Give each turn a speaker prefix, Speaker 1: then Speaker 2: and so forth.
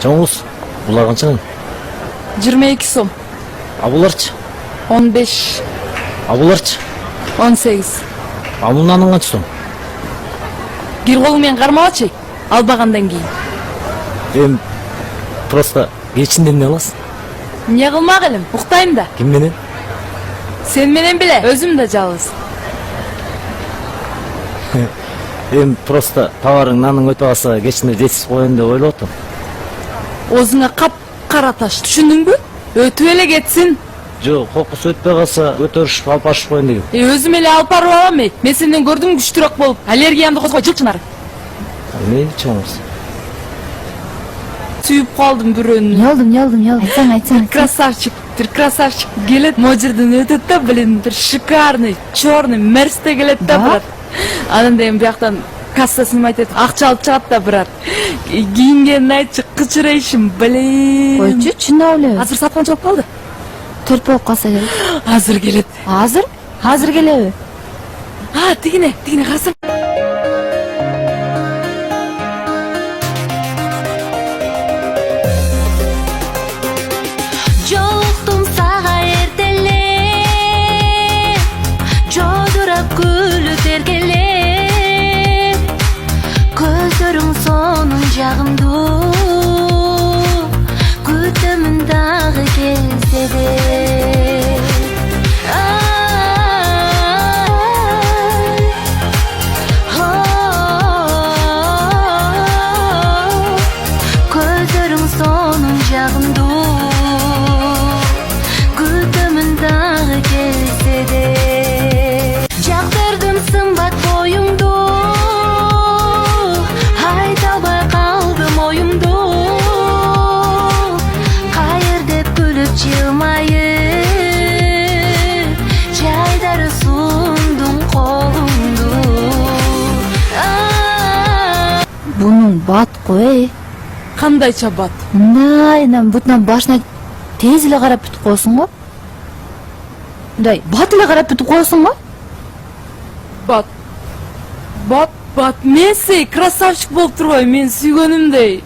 Speaker 1: Чоңуз, булар канча?
Speaker 2: 22 сом.
Speaker 1: А буларчы?
Speaker 2: 15.
Speaker 1: А буларчы?
Speaker 2: 18.
Speaker 1: А мунданын канча сом?
Speaker 2: Бир колу менен кармабачы, албагандан кийин.
Speaker 1: Эми просто кечинде эмне кыласың?
Speaker 2: Эмне кылмак элем, уктайм да.
Speaker 1: Ким менен?
Speaker 2: Сен менен беле, өзүм да жалгыз.
Speaker 1: Эми просто товарың наның өтө калса кечинде жетип коеюн деп ойлоп атам.
Speaker 2: Оозуңа кап-кара таш, түшүндүңбү? Өтүп эле кетсин.
Speaker 1: Жок, кокусу өтпөй калса өтөрүшүп алып ашып коеюн дегем.
Speaker 2: Өзүм эле алып барып алам. Мен сенден көрдүм күчтүрөөк болуп, аллергиямды козгой жылчынар.
Speaker 1: Эмне чоңуз?
Speaker 2: Сүйүп калдым бирөөнү.
Speaker 3: Не алдым. Айтсаң.
Speaker 2: Красавчик келет, можерден өтөт да, блин, бир шикарный, черный, мерсте келет да, брат. Анан деген бияктан касса снимать этип, акча алып чыгат да, брат. Кийингенин айтчы, кычырайшым, блин.
Speaker 3: Койчу, чындап эле.
Speaker 2: Азыр саат канча болуп калды?
Speaker 3: 4 болуп калса керек.
Speaker 2: Азыр келет.
Speaker 3: Азыр келеби?
Speaker 2: Тигине карасаң.
Speaker 4: Жолуктум сага эртеле, жодурап күлүп эргелеп, көздөрүң сонун жагымдуу, күтөмүн дагы келсе де. Көздөрүң сонун жагымдуу, күтөмүн дагы келсе де. Жактырдым сымбат боюңду, айта албай калдым оюмду. Кайыр деп күлүп жылмайып, жайдары сундуң колуңду.
Speaker 3: Бунун бат кой.
Speaker 2: Кандайча бат?
Speaker 3: Мындай бутунан башына тез эле карап бүтүп коесуң го. Мындай бат эле карап бүтүп коесуң го.
Speaker 2: Бат. Мен сей красавчик болуп турбайбы, мен сүйгөнүмдөй.